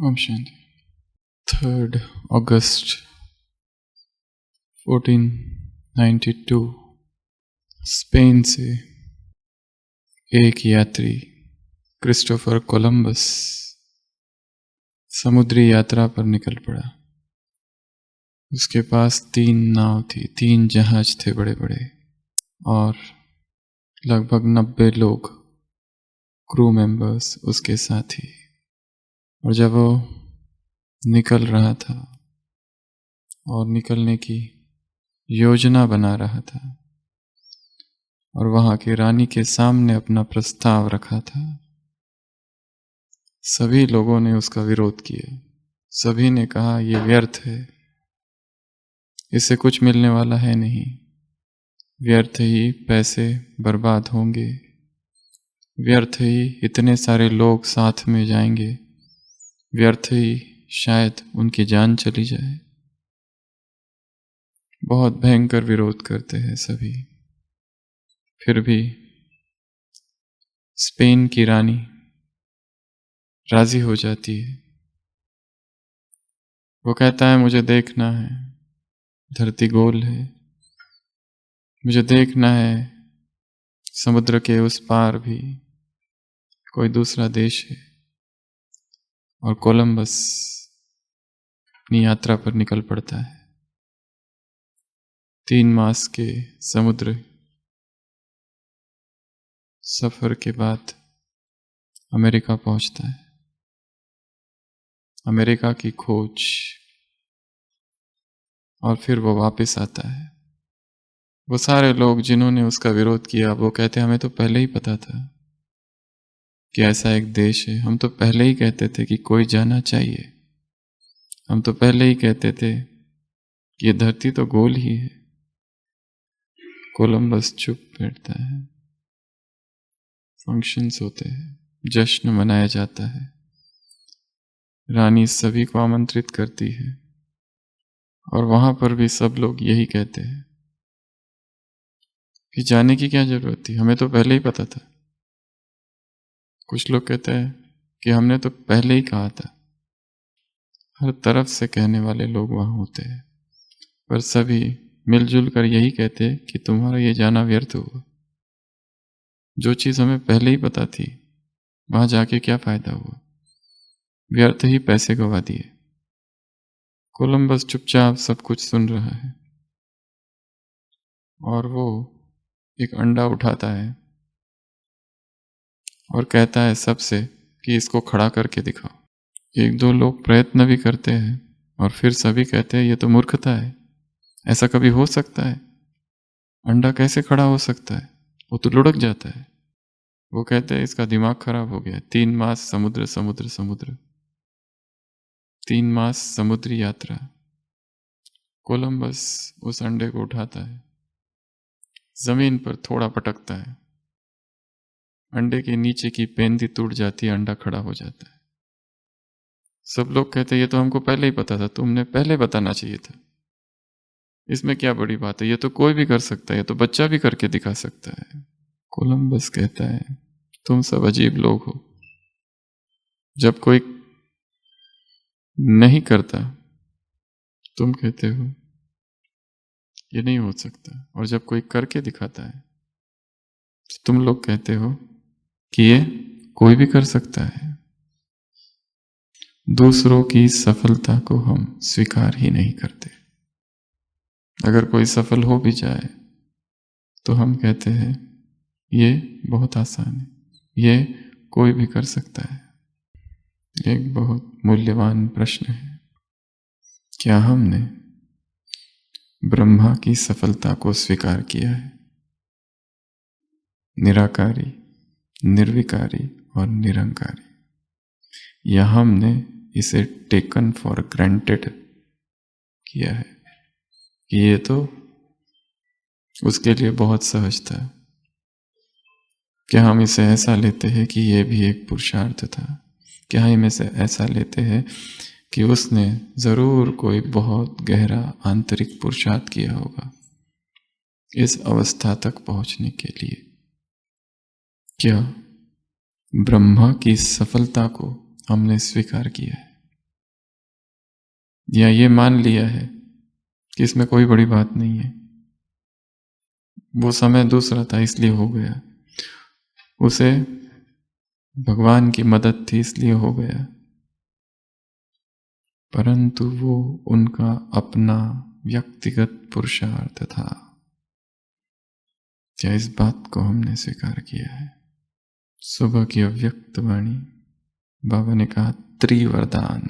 ओम शांति। 3 अगस्त 1492 Spain से एक यात्री क्रिस्टोफर कोलंबस समुद्री यात्रा पर निकल पड़ा। उसके पास 3 नाव थी, 3 जहाज थे बड़े बड़े, और लगभग 90 लोग क्रू मेंबर्स उसके साथी। और जब वो निकल रहा था और निकलने की योजना बना रहा था और वहां की रानी के सामने अपना प्रस्ताव रखा था, सभी लोगों ने उसका विरोध किया। सभी ने कहा यह व्यर्थ है, इससे कुछ मिलने वाला है नहीं, व्यर्थ ही पैसे बर्बाद होंगे, व्यर्थ ही इतने सारे लोग साथ में जाएंगे, व्यर्थ ही शायद उनकी जान चली जाए। बहुत भयंकर विरोध करते हैं सभी। फिर भी स्पेन की रानी राजी हो जाती है। वो कहता है मुझे देखना है, धरती गोल है, मुझे देखना है समुद्र के उस पार भी कोई दूसरा देश है। और कोलंबस अपनी यात्रा पर निकल पड़ता है। 3 मास के समुद्र सफर के बाद अमेरिका पहुंचता है। अमेरिका की खोज, और फिर वो वापस आता है। वो सारे लोग जिन्होंने उसका विरोध किया, वो कहते हमें तो पहले ही पता था कि ऐसा एक देश है, हम तो पहले ही कहते थे कि कोई जाना चाहिए, हम तो पहले ही कहते थे कि ये धरती तो गोल ही है। कोलंबस चुप बैठता है। फंक्शंस होते हैं, जश्न मनाया जाता है, रानी सभी को आमंत्रित करती है, और वहां पर भी सब लोग यही कहते हैं कि जाने की क्या जरूरत थी, हमें तो पहले ही पता था। कुछ लोग कहते हैं कि हमने तो पहले ही कहा था। हर तरफ से कहने वाले लोग वहां होते हैं, पर सभी मिलजुल कर यही कहते हैं कि तुम्हारा ये जाना व्यर्थ हुआ। जो चीज हमें पहले ही पता थी, वहां जाके क्या फायदा हुआ, व्यर्थ ही पैसे गवा दिए। कोलंबस चुपचाप सब कुछ सुन रहा है, और वो एक अंडा उठाता है और कहता है सबसे कि इसको खड़ा करके दिखाओ। 1-2 लोग प्रयत्न भी करते हैं, और फिर सभी कहते हैं ये तो मूर्खता है, ऐसा कभी हो सकता है, अंडा कैसे खड़ा हो सकता है, वो तो लुढ़क जाता है। वो कहते हैं इसका दिमाग खराब हो गया। 3 मास समुद्र समुद्र समुद्र, 3 मास समुद्री यात्रा। कोलंबस उस अंडे को उठाता है, जमीन पर थोड़ा पटकता है, अंडे के नीचे की पेंदी टूट जाती है, अंडा खड़ा हो जाता है। सब लोग कहते हैं ये तो हमको पहले ही पता था, तुमने पहले बताना चाहिए था, इसमें क्या बड़ी बात है, ये तो कोई भी कर सकता है, ये तो बच्चा भी करके दिखा सकता है। कोलंबस कहता है तुम सब अजीब लोग हो, जब कोई नहीं करता तुम कहते हो ये नहीं हो सकता, और जब कोई करके दिखाता है तो तुम लोग कहते हो कि ये कोई भी कर सकता है। दूसरों की सफलता को हम स्वीकार ही नहीं करते। अगर कोई सफल हो भी जाए तो हम कहते हैं ये बहुत आसान है, ये कोई भी कर सकता है। एक बहुत मूल्यवान प्रश्न है, क्या हमने ब्रह्मा की सफलता को स्वीकार किया है? निराकारी, निर्विकारी और निरंकारी, या हमने इसे टेकन फॉर ग्रांटेड किया है कि ये तो उसके लिए बहुत सहज था? क्या हम इसे ऐसा लेते हैं कि ये भी एक पुरुषार्थ था? क्या हम इसे ऐसा लेते हैं कि उसने जरूर कोई बहुत गहरा आंतरिक पुरुषार्थ किया होगा इस अवस्था तक पहुंचने के लिए? क्या ब्रह्मा की सफलता को हमने स्वीकार किया है? या ये मान लिया है कि इसमें कोई बड़ी बात नहीं है, वो समय दूसरा था इसलिए हो गया, उसे भगवान की मदद थी इसलिए हो गया, परंतु वो उनका अपना व्यक्तिगत पुरुषार्थ था। क्या इस बात को हमने स्वीकार किया है? सुबह की अव्यक्त वाणी, बाबा ने कहा त्रिवरदान।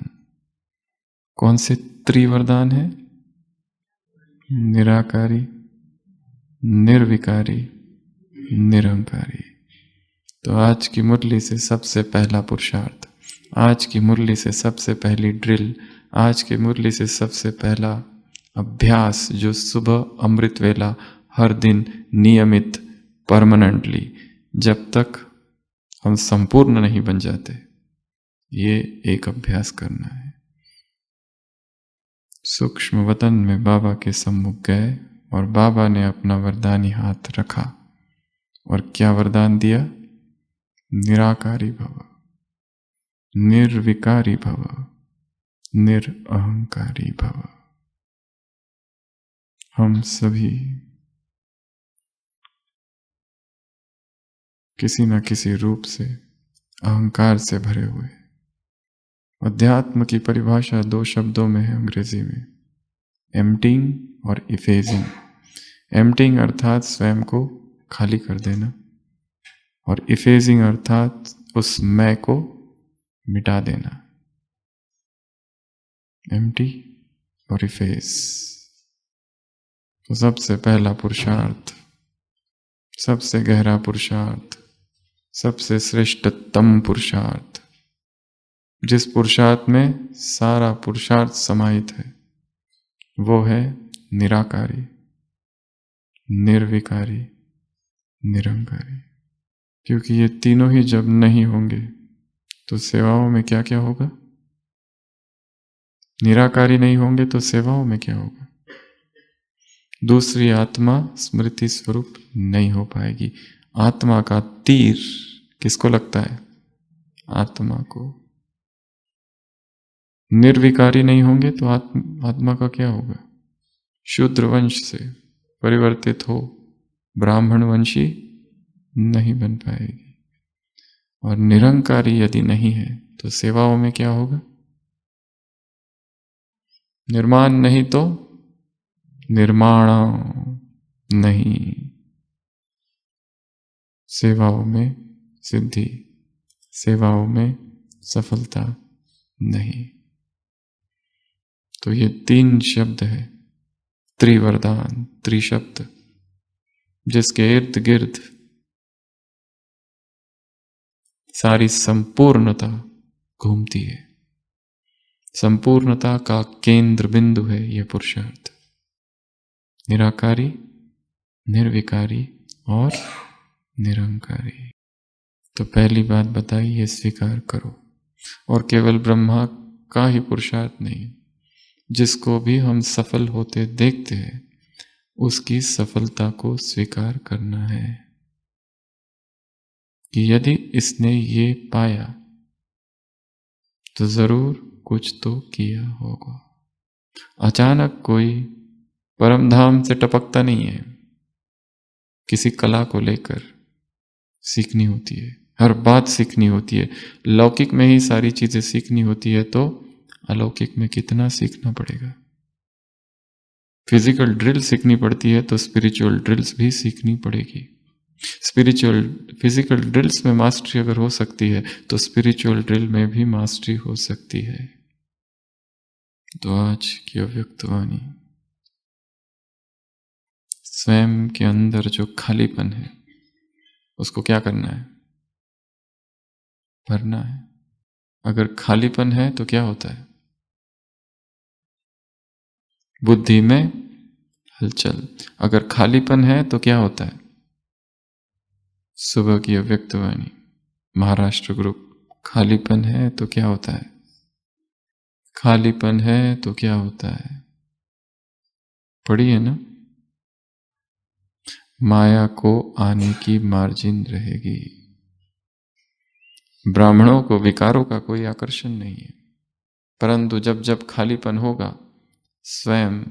कौन से त्रिवरदान है? निराकारी, निर्विकारी, निरंकारी। तो आज की मुरली से सबसे पहला पुरुषार्थ, आज की मुरली से सबसे पहली ड्रिल, आज की मुरली से सबसे पहला अभ्यास, जो सुबह अमृत वेला हर दिन नियमित परमानेंटली, जब तक हम संपूर्ण नहीं बन जाते, ये एक अभ्यास करना है। सूक्ष्म वतन में बाबा के सम्मुख गए और बाबा ने अपना वरदानी हाथ रखा और क्या वरदान दिया? निराकारी भव, निर्विकारी भव, निरअहंकारी भव। हम सभी किसी न किसी रूप से अहंकार से भरे हुए। अध्यात्म की परिभाषा दो शब्दों में है अंग्रेजी में, एम्प्टिंग और इफेजिंग। एम्प्टिंग अर्थात स्वयं को खाली कर देना, और इफेजिंग अर्थात उस मैं को मिटा देना। एम्प्टी और इफेज। तो सबसे पहला पुरुषार्थ, सबसे गहरा पुरुषार्थ, सबसे श्रेष्ठतम पुरुषार्थ, जिस पुरुषार्थ में सारा पुरुषार्थ समाहित है, वो है निराकारी, निर्विकारी, निरंकारी। क्योंकि ये तीनों ही जब नहीं होंगे तो सेवाओं में क्या क्या होगा? निराकारी नहीं होंगे तो सेवाओं में क्या होगा? दूसरी आत्मा स्मृति स्वरूप नहीं हो पाएगी। आत्मा का तीर किसको लगता है? आत्मा को। निर्विकारी नहीं होंगे तो आत्मा का क्या होगा? शूद्र वंश से परिवर्तित हो ब्राह्मण वंशी नहीं बन पाएगी। और निरंकारी यदि नहीं है तो सेवाओं में क्या होगा? निर्माण नहीं तो निर्माण नहीं, सेवाओं में सिद्धि, सेवाओं में सफलता नहीं। तो ये तीन शब्द है, त्रिवरदान, त्रिशब्द, जिसके इर्द गिर्द सारी संपूर्णता घूमती है। संपूर्णता का केंद्र बिंदु है यह पुरुषार्थ, निराकारी, निर्विकारी और निरंकारी। तो पहली बात बताई, ये स्वीकार करो। और केवल ब्रह्मा का ही पुरुषार्थ नहीं, जिसको भी हम सफल होते देखते हैं उसकी सफलता को स्वीकार करना है कि यदि इसने ये पाया तो जरूर कुछ तो किया होगा। अचानक कोई परम धाम से टपकता नहीं है। किसी कला को लेकर सीखनी होती है, हर बात सीखनी होती है। लौकिक में ही सारी चीजें सीखनी होती है तो अलौकिक में कितना सीखना पड़ेगा। फिजिकल ड्रिल सीखनी पड़ती है तो स्पिरिचुअल ड्रिल्स भी सीखनी पड़ेगी। फिजिकल ड्रिल्स में मास्टरी अगर हो सकती है तो स्पिरिचुअल ड्रिल में भी मास्टरी हो सकती है। तो आज की अव्यक्त वाणी, स्वयं के अंदर जो खालीपन है उसको क्या करना है? भरना है। अगर खालीपन है तो क्या होता है? बुद्धि में हलचल। अगर खालीपन है तो क्या होता है? सुबह की अव्यक्त वाणी, महाराष्ट्र ग्रुप। खालीपन है तो क्या होता है? खालीपन है तो क्या होता है? पढ़ी है ना? माया को आने की मार्जिन रहेगी। ब्राह्मणों को विकारों का कोई आकर्षण नहीं है, परंतु जब जब खालीपन होगा, स्वयं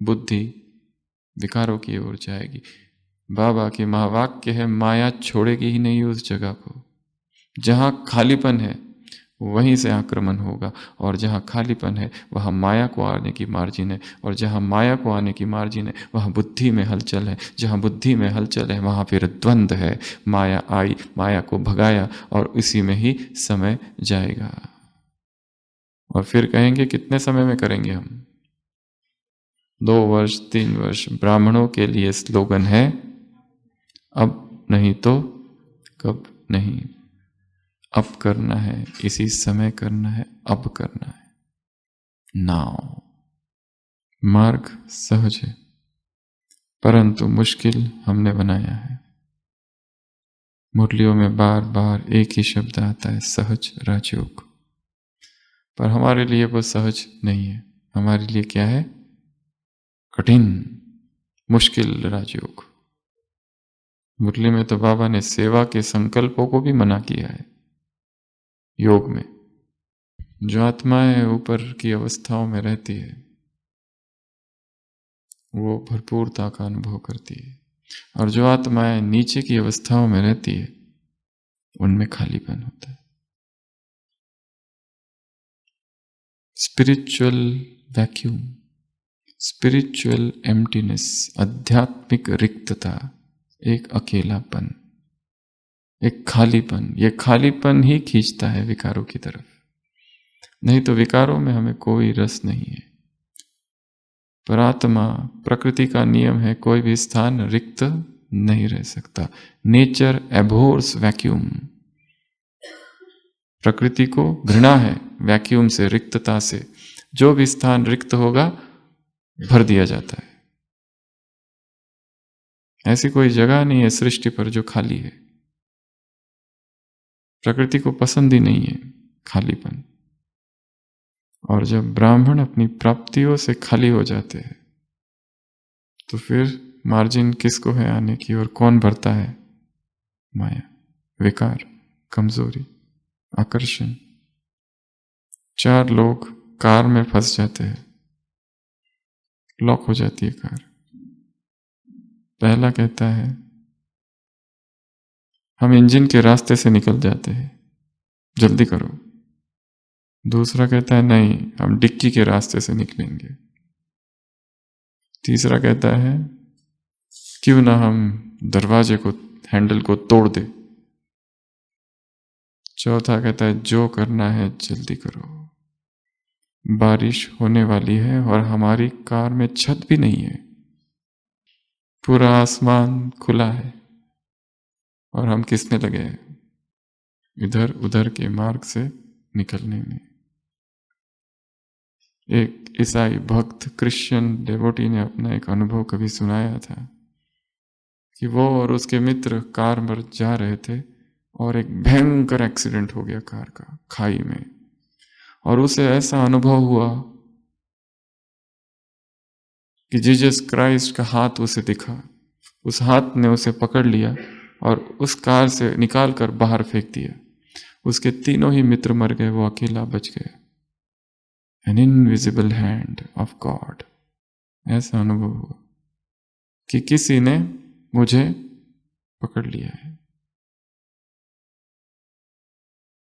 बुद्धि विकारों की ओर जाएगी। बाबा की महावाक्य है, माया छोड़ेगी ही नहीं उस जगह को। जहां खालीपन है वहीं से आक्रमण होगा, और जहां खालीपन है वहां माया को आने की मार्जिन है, और जहां माया को आने की मार्जिन है वहां बुद्धि में हलचल है, जहां बुद्धि में हलचल है वहां फिर द्वंद्व है। माया आई, माया को भगाया, और इसी में ही समय जाएगा। और फिर कहेंगे कितने समय में करेंगे हम? 2 वर्ष 3 वर्ष। ब्राह्मणों के लिए स्लोगन है, अब नहीं तो कब नहीं। अब करना है, इसी समय करना है, अब करना है। नाउ मार्ग सहज है, परंतु मुश्किल हमने बनाया है। मुरलियों में बार बार एक ही शब्द आता है, सहज राजयोग। पर हमारे लिए वो सहज नहीं है, हमारे लिए क्या है? कठिन, मुश्किल राजयोग। मुरली में तो बाबा ने सेवा के संकल्पों को भी मना किया है। योग में जो आत्माएं ऊपर की अवस्थाओं में रहती है वो भरपूरता का अनुभव करती है, और जो आत्माएं नीचे की अवस्थाओं में रहती है उनमें खालीपन होता है। स्पिरिचुअल वैक्यूम, स्पिरिचुअल एम्प्टीनेस, आध्यात्मिक रिक्तता, एक अकेलापन, एक खालीपन। ये खालीपन ही खींचता है विकारों की तरफ, नहीं तो विकारों में हमें कोई रस नहीं है। पर आत्मा, प्रकृति का नियम है, कोई भी स्थान रिक्त नहीं रह सकता। Nature abhors vacuum. प्रकृति को घृणा है वैक्यूम से, रिक्तता से। जो भी स्थान रिक्त होगा भर दिया जाता है। ऐसी कोई जगह नहीं है सृष्टि पर जो खाली है। प्रकृति को पसंद ही नहीं है खालीपन। और जब ब्राह्मण अपनी प्राप्तियों से खाली हो जाते हैं तो फिर मार्जिन किसको है आने की, और कौन भरता है? माया, विकार, कमजोरी, आकर्षण। 4 लोग कार में फंस जाते हैं, लॉक हो जाती है कार। पहला कहता है हम इंजन के रास्ते से निकल जाते हैं, जल्दी करो। दूसरा कहता है नहीं, हम डिक्की के रास्ते से निकलेंगे। तीसरा कहता है क्यों ना हम दरवाजे को, हैंडल को तोड़ दे। चौथा कहता है जो करना है जल्दी करो, बारिश होने वाली है और हमारी कार में छत भी नहीं है, पूरा आसमान खुला है और हम किसने लगे इधर उधर के मार्ग से निकलने में। एक ईसाई भक्त, क्रिश्चियन डेवोटी ने अपना एक अनुभव कभी सुनाया था कि वो और उसके मित्र कार में जा रहे थे और एक भयंकर एक्सीडेंट हो गया कार का, खाई में। और उसे ऐसा अनुभव हुआ कि जीसस क्राइस्ट का हाथ उसे दिखा। उस हाथ ने उसे पकड़ लिया और उस कार से निकाल कर बाहर फेंक दिया। उसके तीनों ही मित्र मर गए, वो अकेला बच गया। An invisible hand of God. ऐसा अनुभव हुआ कि किसी ने मुझे पकड़ लिया है।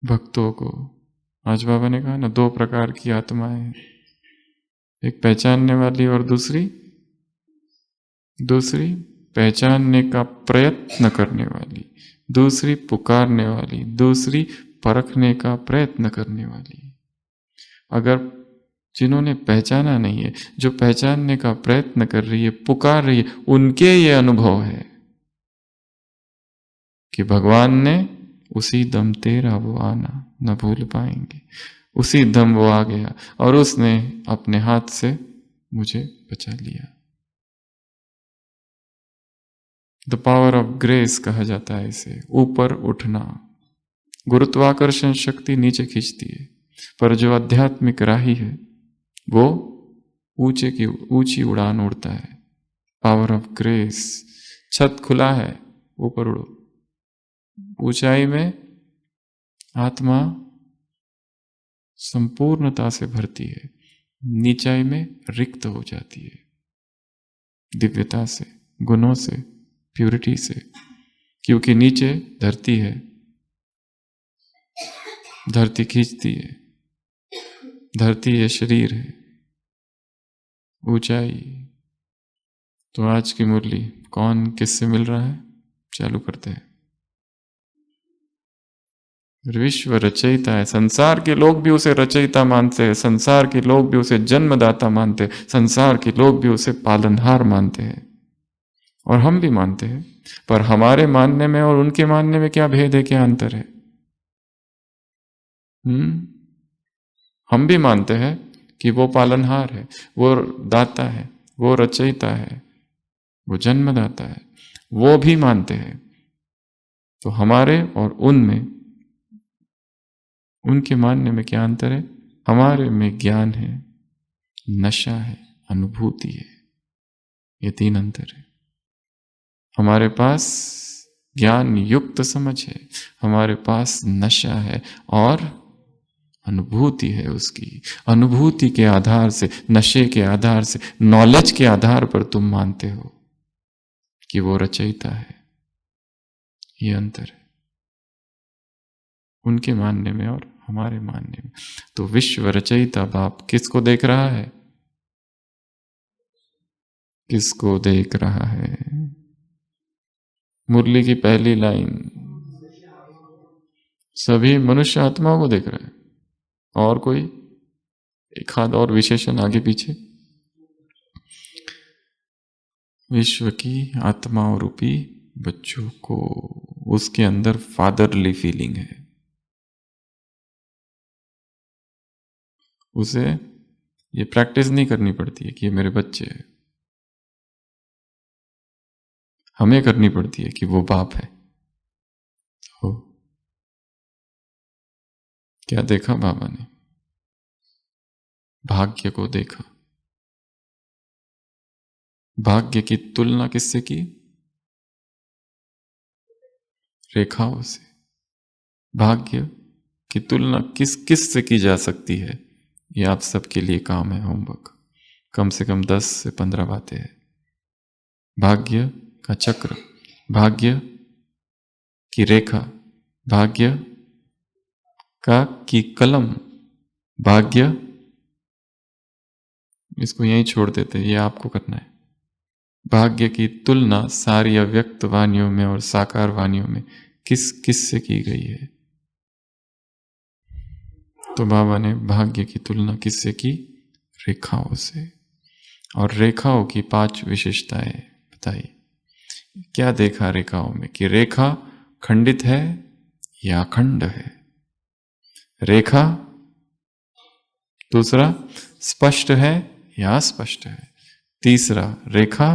भक्तों को आज बाबा ने कहा ना, 2 प्रकार की आत्माएं हैं, एक पहचानने वाली और दूसरी पहचानने का प्रयत्न करने वाली, दूसरी पुकारने वाली, दूसरी परखने का प्रयत्न करने वाली। अगर जिन्होंने पहचाना नहीं है, जो पहचानने का प्रयत्न कर रही है, पुकार रही है, उनके ये अनुभव है कि भगवान ने उसी दम तेरा वो आना न भूल पाएंगे। उसी दम वो आ गया और उसने अपने हाथ से मुझे बचा लिया। द पावर ऑफ ग्रेस कहा जाता है इसे, ऊपर उठना। गुरुत्वाकर्षण शक्ति नीचे खींचती है, पर जो आध्यात्मिक राही है वो ऊंचे की ऊंची उड़ान उड़ता है। Power of grace. छत खुला है, ऊपर उड़ो। ऊंचाई में आत्मा संपूर्णता से भरती है, नीचाई में रिक्त हो जाती है, दिव्यता से, गुणों से, प्यूरिटी से। क्योंकि नीचे धरती है, धरती खींचती है, धरती ये शरीर है, ऊंचाई। तो आज की मुरली कौन किससे मिल रहा है, चालू करते हैं। विश्व रचयिता है, संसार के लोग भी उसे रचयिता मानते हैं, संसार के लोग भी उसे जन्मदाता मानते हैं, संसार के लोग भी उसे पालनहार मानते हैं, और हम भी मानते हैं। पर हमारे मानने में और उनके मानने में क्या भेद है, क्या अंतर है? हम भी मानते हैं कि वो पालनहार है, वो दाता है, वो रचयिता है, वो जन्मदाता है, वो भी मानते हैं। तो हमारे और उनमें, उनके मानने में क्या अंतर है? हमारे में ज्ञान है, नशा है, अनुभूति है, ये तीन अंतर है। हमारे पास ज्ञान युक्त समझ है, हमारे पास नशा है और अनुभूति है। उसकी अनुभूति के आधार से, नशे के आधार से, नॉलेज के आधार पर तुम मानते हो कि वो रचयिता है। ये अंतर है उनके मानने में और हमारे मानने में। तो विश्व रचयिता बाप किसको देख रहा है? किसको देख रहा है? मुरली की पहली लाइन, सभी मनुष्य आत्माओं को देख रहा है। और कोई एक हाथ और विशेषण आगे पीछे? विश्व की आत्माओं रूपी बच्चों को, उसके अंदर फादरली फीलिंग है। उसे ये प्रैक्टिस नहीं करनी पड़ती है कि ये मेरे बच्चे हैं, हमें करनी पड़ती है कि वो बाप है। तो क्या देखा बाबा ने? भाग्य को देखा। भाग्य की तुलना किससे की? रेखाओं से। भाग्य की तुलना किस किस से की जा सकती है? ये आप सबके लिए काम है, होमवर्क। कम से कम 10 से 15 बातें हैं। भाग्य का चक्र, भाग्य की रेखा, भाग्य का की कलम, भाग्य, इसको यहीं छोड़ देते, ये आपको करना है। भाग्य की तुलना सारी अव्यक्त वाणियों में और साकार वाणियों में किस किस से की गई है? तो बाबा ने भाग्य की तुलना किससे की? रेखाओं से। और रेखाओं की 5 विशेषताएं बताई। क्या देखा रेखाओं में? कि रेखा खंडित है या अखंड है। रेखा, दूसरा स्पष्ट है या अस्पष्ट है। तीसरा, रेखा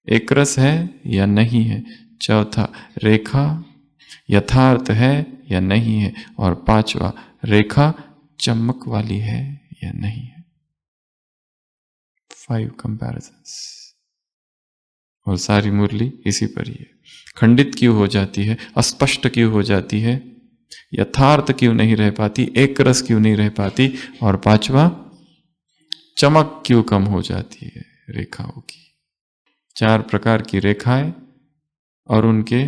एकरस है या नहीं है। चौथा, रेखा यथार्थ है या नहीं है। और पांचवा, रेखा चमक वाली है या नहीं है। 5 कंपैरिजंस। और सारी मुरली इसी पर ही है। खंडित क्यों हो जाती है, अस्पष्ट क्यों हो जाती है, यथार्थ क्यों नहीं रह पाती, एक रस क्यों नहीं रह पाती, और पांचवा, चमक क्यों कम हो जाती है रेखाओं की। 4 प्रकार की रेखाएं और उनके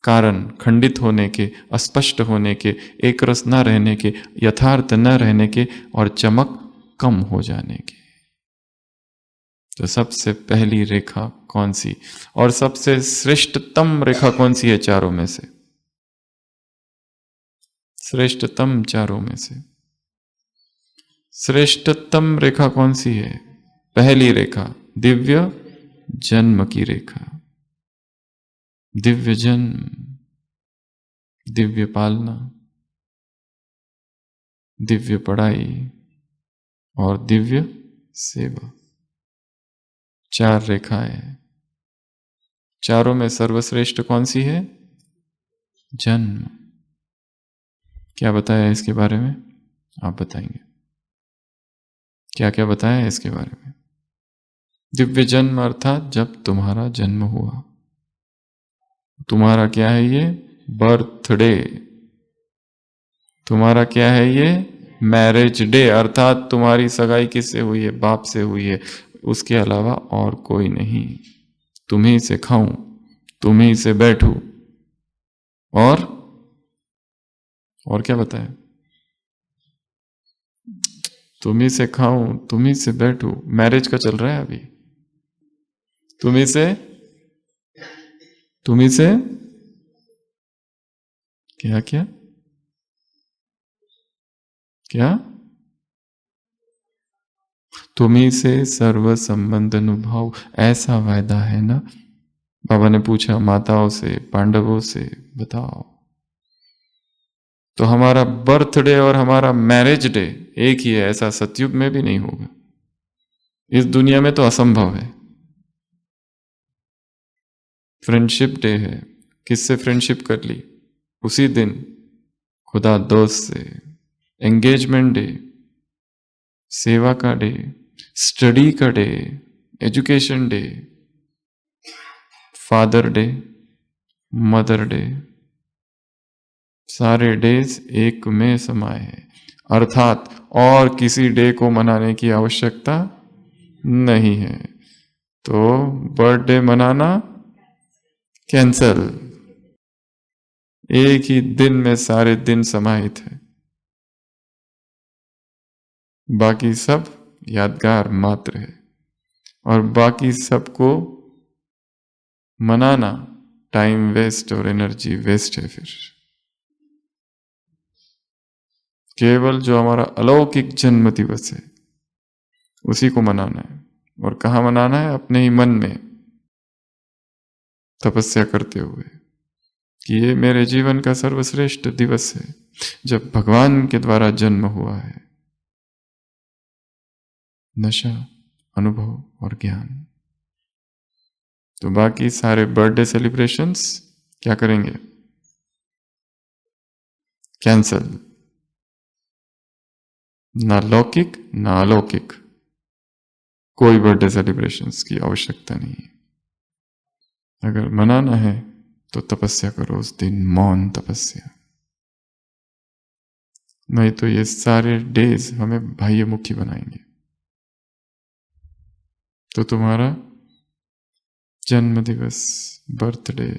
कारण खंडित होने के, अस्पष्ट होने के, एक रस न रहने के, यथार्थ न रहने के और चमक कम हो जाने के। तो सबसे पहली रेखा कौन सी और सबसे श्रेष्ठतम रेखा कौन सी है चारों में से? श्रेष्ठतम चारों में से श्रेष्ठतम रेखा कौन सी है? पहली रेखा दिव्य जन्म की रेखा। दिव्य जन्म, दिव्य पालना, दिव्य पढ़ाई और दिव्य सेवा। 4 रेखाएं हैं। चारों में सर्वश्रेष्ठ कौन सी है? जन्म। क्या बताया इसके बारे में? आप बताएंगे क्या क्या बताया इसके बारे में? दिव्य जन्म अर्थात जब तुम्हारा जन्म हुआ। तुम्हारा क्या है ये? बर्थडे। तुम्हारा क्या है ये? मैरिज डे, अर्थात तुम्हारी सगाई किससे हुई है? बाप से हुई है, उसके अलावा और कोई नहीं। तुम्ही से खाऊं, तुम्ही से बैठूं, और क्या बताएं? तुम्ही से खाऊं, तुम्ही से बैठूं, मैरिज का चल रहा है अभी। तुम्ही से क्या क्या क्या? तुम्ही से सर्व संबंध अनुभाव, ऐसा वायदा है ना। बाबा ने पूछा माताओं से, पांडवों से, बताओ। तो हमारा बर्थडे और हमारा मैरिज डे एक ही है, ऐसा सतयुग में भी नहीं होगा। इस दुनिया में तो असंभव है। फ्रेंडशिप डे है, किससे फ्रेंडशिप कर ली? उसी दिन खुदा दोस्त से। एंगेजमेंट डे, सेवा का डे, स्टडी का day, education day, father day, mother day, सारे डेज एक में समाये हैं। अर्थात और किसी डे को मनाने की आवश्यकता नहीं है। तो बर्थडे मनाना कैंसल। एक ही दिन में सारे दिन समाहित है, बाकी सब यादगार मात्र है। और बाकी सबको मनाना टाइम वेस्ट और एनर्जी वेस्ट है। फिर केवल जो हमारा अलौकिक जन्म दिवस है उसी को मनाना है। और कहाँ मनाना है? अपने ही मन में तपस्या करते हुए कि ये मेरे जीवन का सर्वश्रेष्ठ दिवस है, जब भगवान के द्वारा जन्म हुआ है। नशा, अनुभव और ज्ञान। तो बाकी सारे बर्थडे सेलिब्रेशंस क्या करेंगे? कैंसल। ना लौकिक ना अलौकिक, कोई बर्थडे सेलिब्रेशंस की आवश्यकता नहीं है। अगर मनाना है तो तपस्या करो उस दिन, मौन तपस्या। नहीं तो ये सारे डेज हमें बाह्यमुखी बनाएंगे। तो तुम्हारा जन्म दिवस, birthday,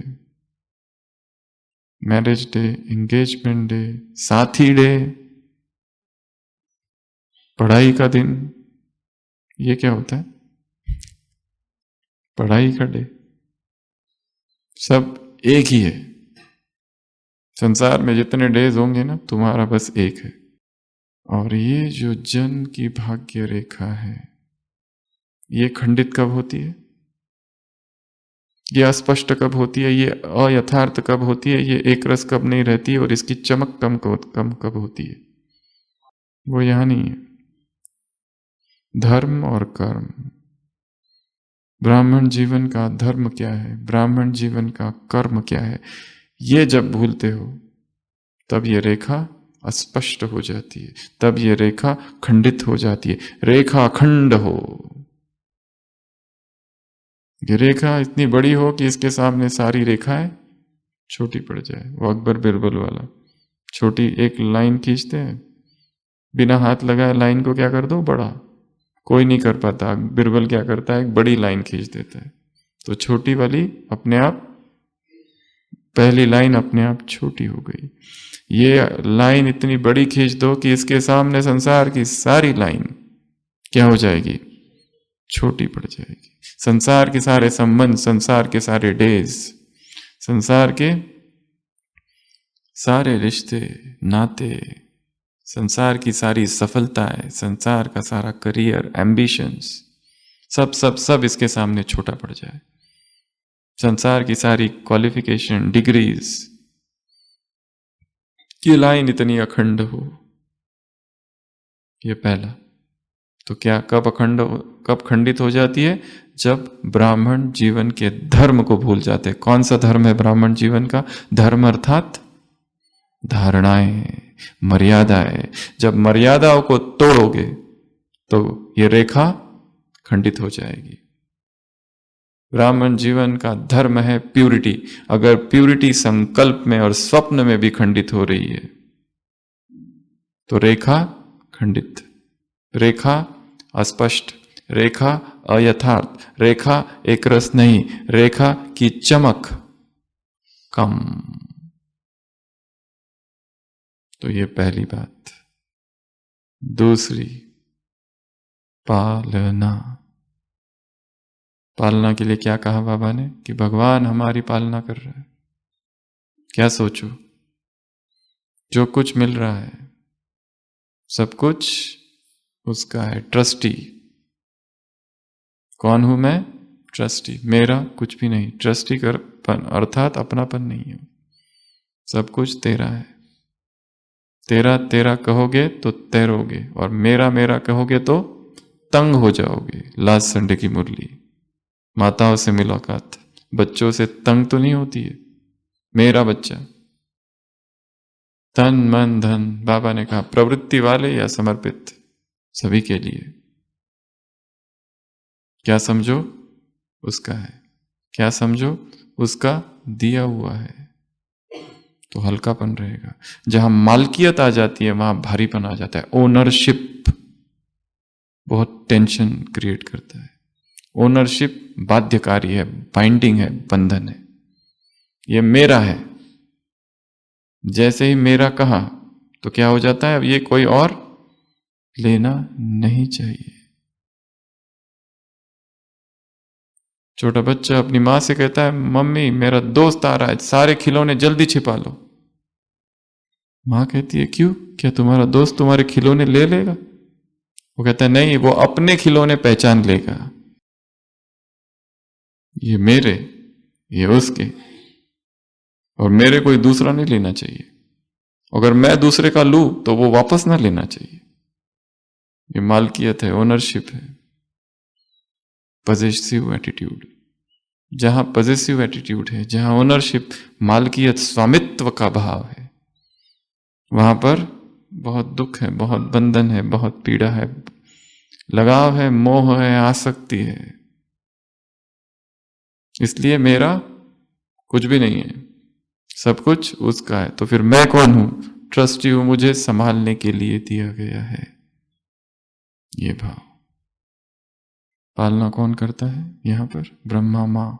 marriage day, engagement day, साथी डे, पढ़ाई का दिन, ये क्या होता है? पढ़ाई का डे, सब एक ही है। संसार में जितने डेज होंगे ना, तुम्हारा बस एक है। और ये जो जन्म की भाग्य रेखा है, ये खंडित कब होती है? ये अस्पष्ट कब होती है? ये अयथार्थ कब होती है? ये एक रस कब नहीं रहती है? और इसकी चमक कम कब होती है? वो यहां नहीं है। धर्म और कर्म, ब्राह्मण जीवन का धर्म क्या है, ब्राह्मण जीवन का कर्म क्या है, ये जब भूलते हो तब ये रेखा अस्पष्ट हो जाती है, तब ये रेखा खंडित हो जाती है। रेखा खंड हो, ये रेखा इतनी बड़ी हो कि इसके सामने सारी रेखाएं छोटी पड़ जाए। वो अकबर बिरबल वाला, छोटी एक लाइन खींचते हैं, बिना हाथ लगाए लाइन को क्या कर दो बड़ा, कोई नहीं कर पाता। बिरबल क्या करता है? एक बड़ी लाइन खींच देता है, तो छोटी वाली अपने आप, पहली लाइन अपने आप छोटी हो गई। ये लाइन इतनी बड़ी खींच दो कि इसके सामने संसार की सारी लाइन क्या हो जाएगी? छोटी पड़ जाएगी। संसार के सारे संबंध, संसार के सारे डेज, संसार के सारे रिश्ते नाते, संसार की सारी सफलताएं, संसार का सारा करियर, एम्बिशंस, सब सब सब इसके सामने छोटा पड़ जाए। संसार की सारी क्वालिफिकेशन, डिग्रीज, ये लाइन इतनी अखंड हो। ये पहला। तो क्या कब खंडित हो जाती है? जब ब्राह्मण जीवन के धर्म को भूल जाते हैं। कौन सा धर्म है ब्राह्मण जीवन का? धर्म अर्थात धारणाएं, मर्यादाएं। जब मर्यादाओं को तोड़ोगे तो ये रेखा खंडित हो जाएगी। ब्राह्मण जीवन का धर्म है प्यूरिटी। अगर प्यूरिटी संकल्प में और स्वप्न में भी खंडित हो रही है तो रेखा खंडित, रेखा अस्पष्ट, रेखा अयथार्थ, रेखा एक रस नहीं, रेखा की चमक कम। तो ये पहली बात। दूसरी, पालना। पालना के लिए क्या कहा बाबा ने कि भगवान हमारी पालना कर रहा है। क्या सोचो, जो कुछ मिल रहा है सब कुछ उसका है, ट्रस्टी। कौन हूं मैं? ट्रस्टी। मेरा कुछ भी नहीं, ट्रस्टी कर अर्थात अपनापन नहीं है, सब कुछ तेरा है। तेरा तेरा कहोगे तो तैरोगे, और मेरा मेरा कहोगे तो तंग हो जाओगे। लास्ट संडे की मुरली, माताओं से मुलाकात, बच्चों से तंग तो नहीं होती है। मेरा बच्चा, तन मन धन, बाबा ने कहा प्रवृत्ति वाले या समर्पित, सभी के लिए। क्या समझो उसका है, क्या समझो उसका दिया हुआ है, तो हल्कापन रहेगा। जहां मालकियत आ जाती है वहां भारीपन आ जाता है। ओनरशिप बहुत टेंशन क्रिएट करता है। ओनरशिप बाध्यकारी है, बाइंडिंग है, बंधन है। ये मेरा है, जैसे ही मेरा कहा तो क्या हो जाता है, अब ये कोई और लेना नहीं चाहिए। छोटा बच्चा अपनी मां से कहता है मम्मी मेरा दोस्त आ रहा है, सारे खिलौने जल्दी छिपा लो। मां कहती है क्यों, क्या तुम्हारा दोस्त तुम्हारे खिलौने ले लेगा? वो कहता है नहीं, वो अपने खिलौने पहचान लेगा, ये मेरे, ये उसके, और मेरे कोई दूसरा नहीं लेना चाहिए। अगर मैं दूसरे का लूं तो वो वापस ना लेना चाहिए। ये मालकियत है, ओनरशिप है, पॉजिटिव एटीट्यूड। जहां पॉजिटिव एटीट्यूड है, जहां ओनरशिप, मालकियत, स्वामित्व का भाव है, वहां पर बहुत दुख है, बहुत बंधन है, बहुत पीड़ा है, लगाव है, मोह है, आसक्ति है। इसलिए मेरा कुछ भी नहीं है, सब कुछ उसका है। तो फिर मैं कौन हूं? ट्रस्टी हूं, मुझे संभालने के लिए दिया गया है। ये भाव। पालना कौन करता है यहां पर? ब्रह्मा मां।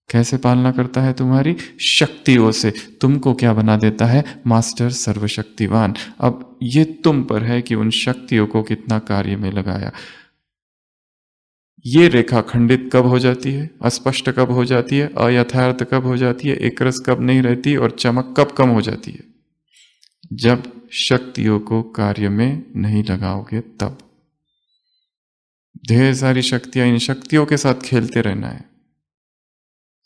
कैसे पालना करता है? तुम्हारी शक्तियों से। तुमको क्या बना देता है? मास्टर सर्वशक्तिवान। अब ये तुम पर है कि उन शक्तियों को कितना कार्य में लगाया। ये रेखा खंडित कब हो जाती है, अस्पष्ट कब हो जाती है, अयथार्थ कब हो जाती है, एकरस कब नहीं रहती, और चमक कब कम हो जाती है? जब शक्तियों को कार्य में नहीं लगाओगे तब। ढेर सारी शक्तियां, इन शक्तियों के साथ खेलते रहना है,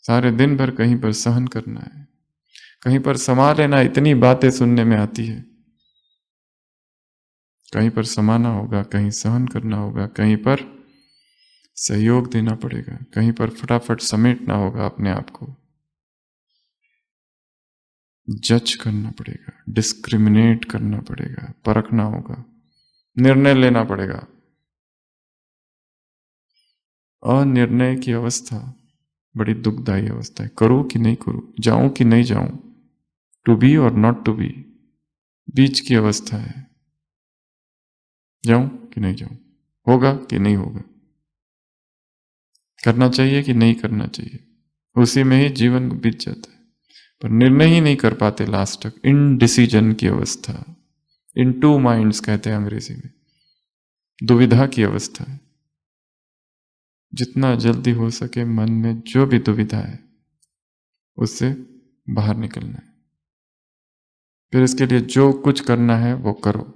सारे दिन भर कहीं पर सहन करना है, कहीं पर समा लेना। इतनी बातें सुनने में आती है, कहीं पर समाना होगा, कहीं सहन करना होगा, कहीं पर सहयोग देना पड़ेगा, कहीं पर फटाफट समेटना होगा अपने आप को, जज करना पड़ेगा, डिस्क्रिमिनेट करना पड़ेगा, परखना होगा, निर्णय लेना पड़ेगा। अनिर्णय की अवस्था बड़ी दुखदायी अवस्था है। करूं कि नहीं करूं, जाऊं कि नहीं जाऊं, टू बी और नॉट टू बी, बीच की अवस्था है। जाऊं कि नहीं जाऊं, होगा कि नहीं होगा, करना चाहिए कि नहीं करना चाहिए, उसी में ही जीवन बीत जाता है। पर निर्णय ही नहीं कर पाते लास्ट तक। इनडिसीजन की अवस्था, इन टू माइंड्स कहते हैं अंग्रेजी में, दुविधा की अवस्था है। जितना जल्दी हो सके मन में जो भी दुविधा है उससे बाहर निकलना है। फिर इसके लिए जो कुछ करना है वो करो,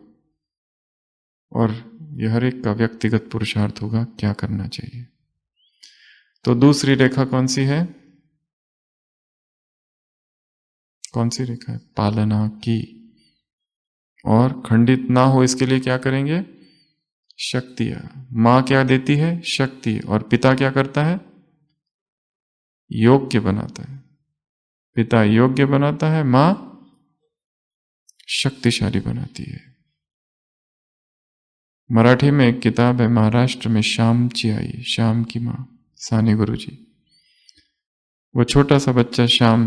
और यह हर एक का व्यक्तिगत पुरुषार्थ होगा क्या करना चाहिए। तो दूसरी रेखा कौन सी है? कौन सी रेखा है? पालना की। और खंडित ना हो इसके लिए क्या करेंगे? शक्तियां। मां क्या देती है? शक्ति। और पिता क्या करता है? योग्य बनाता है। पिता योग्य बनाता है, मां शक्तिशाली बनाती है। मराठी में एक किताब है, महाराष्ट्र में श्यामची आई, श्याम की मां, साने गुरुजी। वो छोटा सा बच्चा श्याम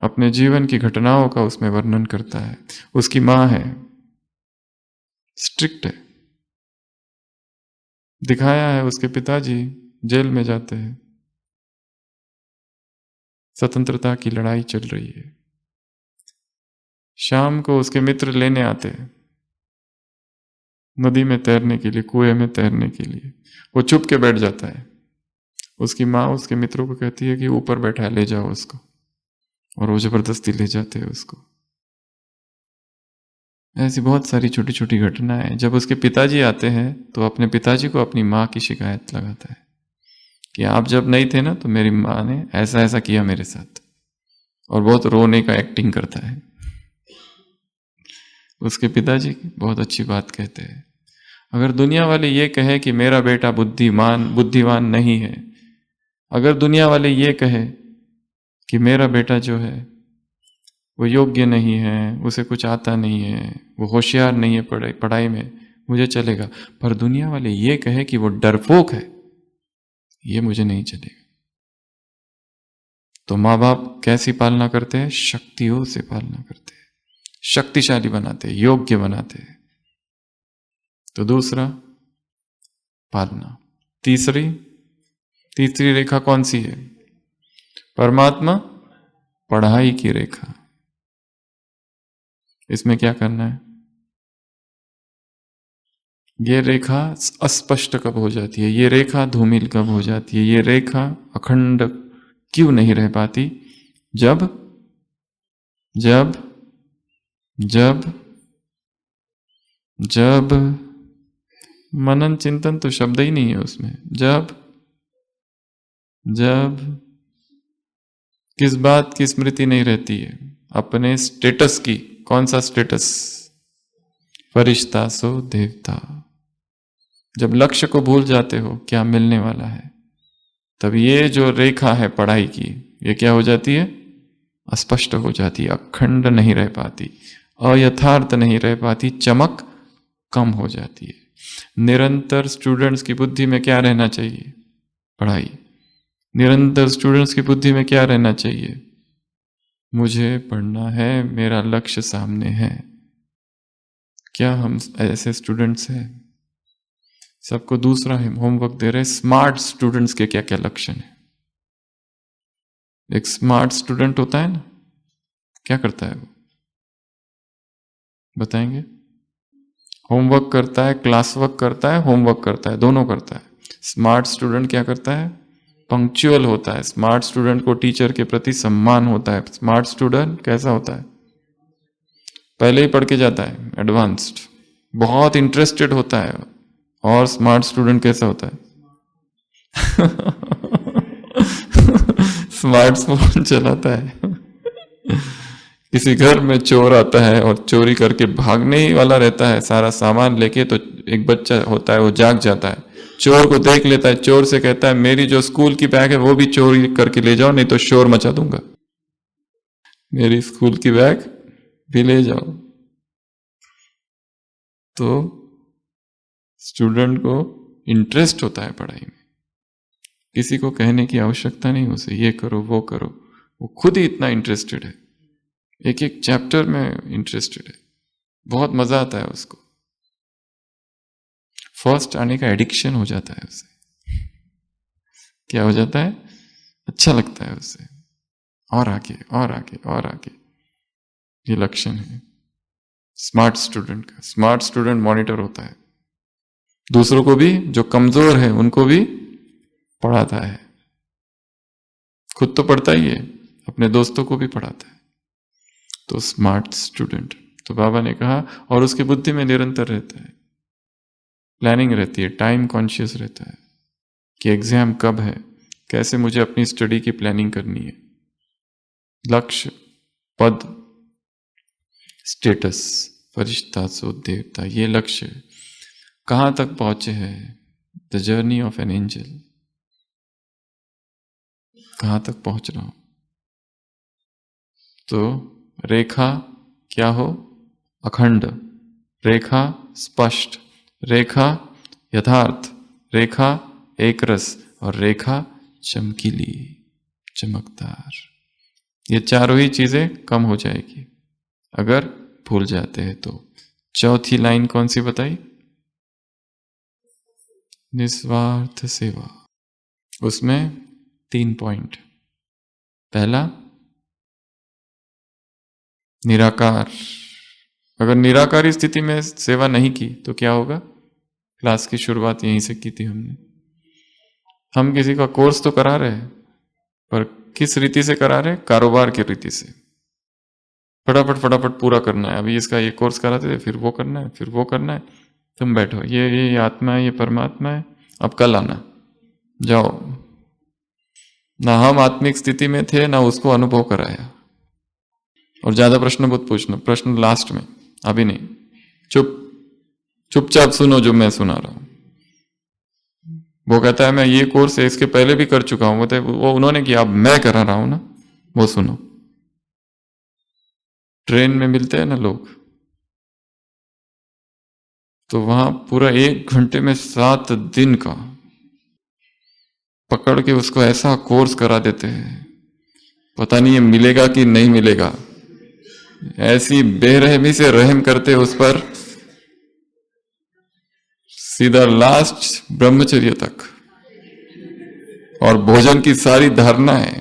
अपने जीवन की घटनाओं का उसमें वर्णन करता है। उसकी मां है, स्ट्रिक्ट है। दिखाया है उसके पिताजी जेल में जाते हैं, स्वतंत्रता की लड़ाई चल रही है। शाम को उसके मित्र लेने आते हैं नदी में तैरने के लिए, कुएं में तैरने के लिए। वो चुप के बैठ जाता है। उसकी माँ उसके मित्रों को कहती है कि ऊपर बैठा है, ले जाओ उसको, और वो जबरदस्ती ले जाते हैं उसको। ऐसी बहुत सारी छोटी छोटी घटनाएं। जब उसके पिताजी आते हैं तो अपने पिताजी को अपनी माँ की शिकायत लगाता है कि आप जब नहीं थे ना तो मेरी माँ ने ऐसा ऐसा किया मेरे साथ, और बहुत रोने का एक्टिंग करता है। उसके पिताजी बहुत अच्छी बात कहते हैं, अगर दुनिया वाले ये कहे कि मेरा बेटा बुद्धिमान नहीं है, अगर दुनिया वाले ये कहे कि मेरा बेटा जो है वो योग्य नहीं है, उसे कुछ आता नहीं है, वो होशियार नहीं है पढ़ाई में, मुझे चलेगा। पर दुनिया वाले ये कहे कि वो डरपोक है, ये मुझे नहीं चलेगा। तो माँ बाप कैसी पालना करते हैं? शक्तियों से पालना करते हैं, शक्तिशाली बनाते हैं, योग्य बनाते हैं। तो दूसरा पालना। तीसरी रेखा कौन सी है? परमात्मा पढ़ाई की रेखा। इसमें क्या करना है? ये रेखा अस्पष्ट कब हो जाती है, ये रेखा धूमिल कब हो जाती है, ये रेखा अखंड क्यों नहीं रह पाती? जब जब जब जब मनन चिंतन तो शब्द ही नहीं है उसमें। जब किस बात की स्मृति नहीं रहती है? अपने स्टेटस की। कौन सा स्टेटस? फरिश्ता सो देवता। जब लक्ष्य को भूल जाते हो क्या मिलने वाला है, तब ये जो रेखा है पढ़ाई की, ये क्या हो जाती है? अस्पष्ट हो जाती है, अखंड नहीं रह पाती, अयथार्थ नहीं रह पाती, चमक कम हो जाती है। निरंतर स्टूडेंट्स की बुद्धि में क्या रहना चाहिए? पढ़ाई। निरंतर स्टूडेंट्स की बुद्धि में क्या रहना चाहिए? मुझे पढ़ना है, मेरा लक्ष्य सामने है। क्या हम ऐसे स्टूडेंट्स हैं? सबको दूसरा होमवर्क दे रहे। स्मार्ट स्टूडेंट्स के क्या क्या लक्षण है? एक स्मार्ट स्टूडेंट होता है ना, क्या करता है वो? बताएंगे? होमवर्क करता है, क्लास वर्क करता है, होमवर्क करता है, दोनों करता है। स्मार्ट स्टूडेंट क्या करता है? पंक्चुअल होता है। स्मार्ट स्टूडेंट को टीचर के प्रति सम्मान होता है। स्मार्ट स्टूडेंट कैसा होता है? पहले ही पढ़ के जाता है, एडवांस्ड, बहुत इंटरेस्टेड होता है। और स्मार्ट स्टूडेंट कैसा होता है? स्मार्टफोन चलाता है। किसी घर में चोर आता है और चोरी करके भागने ही वाला रहता है सारा सामान लेके, तो एक बच्चा होता है वो जाग जाता है, चोर को देख लेता है, चोर से कहता है मेरी जो स्कूल की बैग है वो भी चोरी करके ले जाओ, नहीं तो शोर मचा दूंगा, मेरी स्कूल की बैग भी ले जाओ। तो स्टूडेंट को इंटरेस्ट होता है पढ़ाई में, किसी को कहने की आवश्यकता नहीं उसे ये करो वो करो, वो खुद ही इतना इंटरेस्टेड है, एक एक चैप्टर में इंटरेस्टेड है, बहुत मजा आता है उसको। फर्स्ट आने का एडिक्शन हो जाता है उसे। क्या हो जाता है? अच्छा लगता है उसे, और आगे और आगे और आगे। ये लक्षण है स्मार्ट स्टूडेंट का। स्मार्ट स्टूडेंट मॉनिटर होता है, दूसरों को भी, जो कमजोर है उनको भी पढ़ाता है, खुद तो पढ़ता ही है, अपने दोस्तों को भी पढ़ाता है। तो स्मार्ट स्टूडेंट, तो बाबा ने कहा, और उसकी बुद्धि में निरंतर रहता है, प्लानिंग रहती है, टाइम कॉन्शियस रहता है कि एग्जाम कब है, कैसे मुझे अपनी स्टडी की प्लानिंग करनी है, लक्ष्य, पद, स्टेटस, फरिश्ता सो देवता, ये लक्ष्य कहां तक पहुंचे हैं? The journey of an angel, कहां तक पहुंच रहा हूं? तो रेखा क्या हो? अखंड, रेखा स्पष्ट, रेखा यथार्थ, रेखा एकरस, और रेखा चमकीली, चमकदार। ये चारों ही चीजें कम हो जाएगी अगर भूल जाते हैं तो। चौथी लाइन कौन सी बताई? निस्वार्थ सेवा। उसमें 3 पॉइंट। पहला, निराकार। अगर निराकारी स्थिति में सेवा नहीं की तो क्या होगा? क्लास की शुरुआत यहीं से की थी हमने। हम किसी का कोर्स तो करा रहे हैं, पर किस रीति से करा रहे हैं? कारोबार की रीति से। फटाफट फटाफट पूरा करना है। अभी इसका ये कोर्स कराते थे, फिर वो करना है, फिर वो करना है। तुम बैठो, ये आत्मा है, ये परमात्मा है, अब कल आना, जाओ। ना हम आत्मिक स्थिति में थे, ना उसको अनुभव कराया। और ज्यादा प्रश्न मत पूछना, प्रश्न लास्ट में, अभी नहीं। चुपचाप सुनो जो मैं सुना रहा हूं। वो कहता है मैं ये कोर्स इसके पहले भी कर चुका हूं, वो उन्होंने किया, अब मैं करा रहा हूं ना, वो सुनो। ट्रेन में मिलते हैं ना लोग, तो वहां पूरा 1 घंटे में 7 दिन का पकड़ के उसको ऐसा कोर्स करा देते हैं, पता नहीं ये मिलेगा कि नहीं मिलेगा। ऐसी बेरहमी से रहम करते उस पर, सीधा लास्ट ब्रह्मचर्य तक, और भोजन की सारी धारणाएं,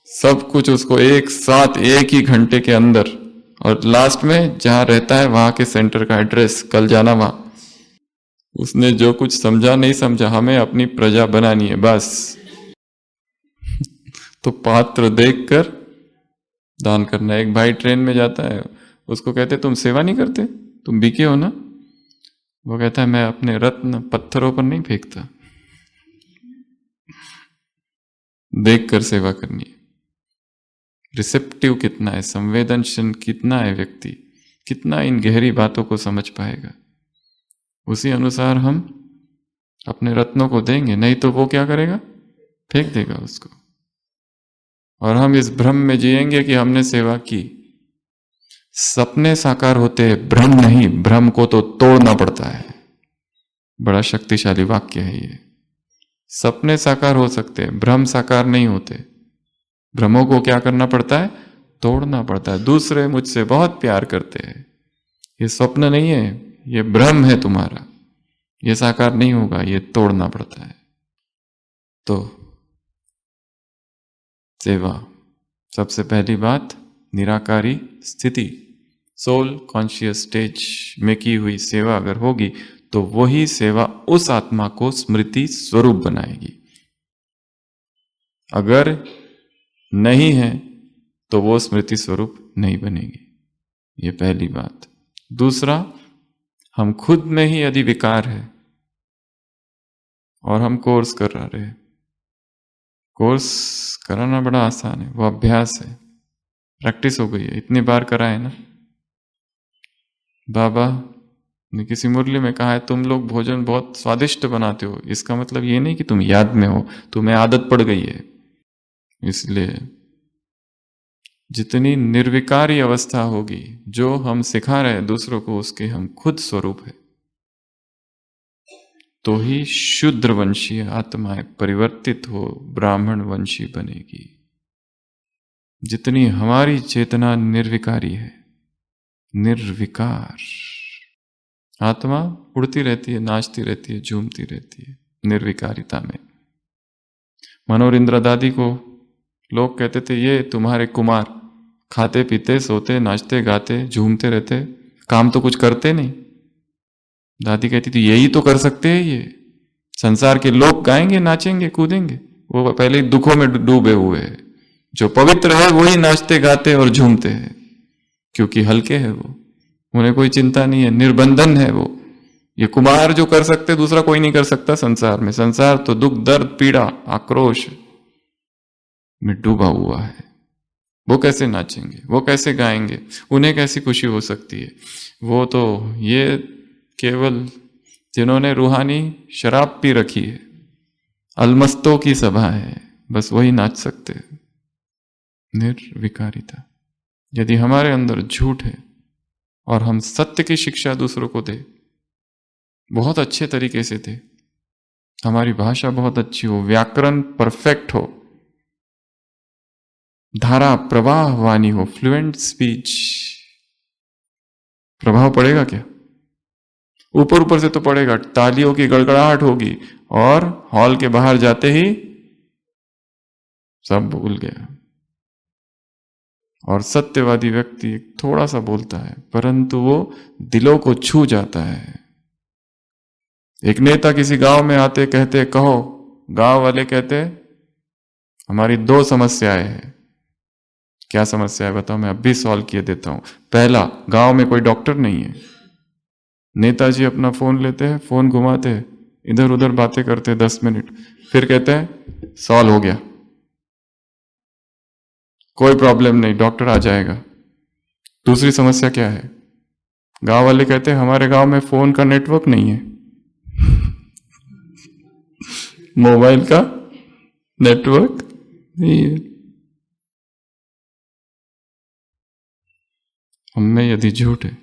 सब कुछ उसको एक साथ 1 ही घंटे के अंदर। और लास्ट में जहां रहता है वहां के सेंटर का एड्रेस, कल जाना वहां। उसने जो कुछ समझा नहीं समझा, हमें अपनी प्रजा बनानी है बस। तो पात्र देखकर दान करना। एक भाई ट्रेन में जाता है, उसको कहते तुम सेवा नहीं करते, तुम बीके हो ना? वो कहता है मैं अपने रत्न पत्थरों पर नहीं फेंकता, देखकर सेवा करनी है। रिसेप्टिव कितना है, संवेदनशील कितना है व्यक्ति, कितना इन गहरी बातों को समझ पाएगा, उसी अनुसार हम अपने रत्नों को देंगे। नहीं तो वो क्या करेगा? फेंक देगा उसको। और हम इस भ्रम में जिएंगे कि हमने सेवा की। सपने साकार होते हैं, भ्रम नहीं। भ्रम को तो तोड़ना पड़ता है। बड़ा शक्तिशाली वाक्य है ये। सपने साकार हो सकते हैं, भ्रम साकार नहीं होते। भ्रमों को क्या करना पड़ता है? तोड़ना पड़ता है। दूसरे मुझसे बहुत प्यार करते हैं, ये स्वप्न नहीं है, ये भ्रम है तुम्हारा, ये साकार नहीं होगा, ये तोड़ना पड़ता है। तो सेवा, सबसे पहली बात, निराकारी स्थिति, सोल कॉन्शियस स्टेज में की हुई सेवा अगर होगी तो वही सेवा उस आत्मा को स्मृति स्वरूप बनाएगी। अगर नहीं है तो वो स्मृति स्वरूप नहीं बनेगी। ये पहली बात। दूसरा, हम खुद में ही यदि विकार है और हम कोर्स कर रहे हैं, कोर्स कराना बड़ा आसान है, वो अभ्यास है, प्रैक्टिस हो गई है, इतनी बार कराए ना। बाबा ने किसी मुरली में कहा है तुम लोग भोजन बहुत स्वादिष्ट बनाते हो, इसका मतलब ये नहीं कि तुम याद में हो, तुम्हें आदत पड़ गई है। इसलिए जितनी निर्विकारी अवस्था होगी, जो हम सिखा रहे हैं दूसरों को, उसके हम खुद स्वरूप है, तो ही शूद्र वंशीय आत्माएं परिवर्तित हो ब्राह्मण वंशी बनेगी। जितनी हमारी चेतना निर्विकारी है, निर्विकार आत्मा उड़ती रहती है, नाचती रहती है, झूमती रहती है निर्विकारिता में। मनोहर इंदिरा दादी को लोग कहते थे ये तुम्हारे कुमार खाते पीते सोते नाचते गाते झूमते रहते, काम तो कुछ करते नहीं। दादी कहती थी यही तो कर सकते हैं ये, संसार के लोग गाएंगे नाचेंगे कूदेंगे, वो पहले ही दुखों में डूबे हुए हैं। जो पवित्र है वही नाचते गाते और झूमते हैं, क्योंकि हल्के है वो, उन्हें कोई चिंता नहीं है, निर्बंधन है वो। ये कुमार जो कर सकते दूसरा कोई नहीं कर सकता संसार में। संसार तो दुख दर्द पीड़ा आक्रोश में डूबा हुआ है। वो कैसे नाचेंगे, वो कैसे गाएंगे, उन्हें कैसी खुशी हो सकती है? वो तो ये केवल जिन्होंने रूहानी शराब पी रखी है, अलमस्तों की सभा है, बस वही नाच सकते हैं। निर्विकारिता। यदि हमारे अंदर झूठ है और हम सत्य की शिक्षा दूसरों को दे, बहुत अच्छे तरीके से दे, हमारी भाषा बहुत अच्छी हो, व्याकरण परफेक्ट हो, धारा प्रवाह वाणी हो, फ्लुएंट स्पीच, प्रभाव पड़ेगा क्या? ऊपर ऊपर से तो पड़ेगा, तालियों की गड़गड़ाहट होगी और हॉल के बाहर जाते ही सब भूल गया। और सत्यवादी व्यक्ति थोड़ा सा बोलता है परंतु वो दिलों को छू जाता है। एक नेता किसी गांव में आते कहते कहो, गांव वाले कहते हमारी 2 समस्याएं हैं। क्या समस्या है बताओ, मैं अभी सॉल्व किए देता हूं। पहला, गांव में कोई डॉक्टर नहीं है। नेताजी अपना फोन लेते हैं, फोन घुमाते हैं, इधर उधर बातें करते हैं 10 मिनट, फिर कहते हैं सॉल्व हो गया, कोई प्रॉब्लम नहीं, डॉक्टर आ जाएगा। दूसरी समस्या क्या है? गांव वाले कहते हैं हमारे गांव में फोन का नेटवर्क नहीं है, मोबाइल का नेटवर्क नहीं है। हमें यदि झूठ है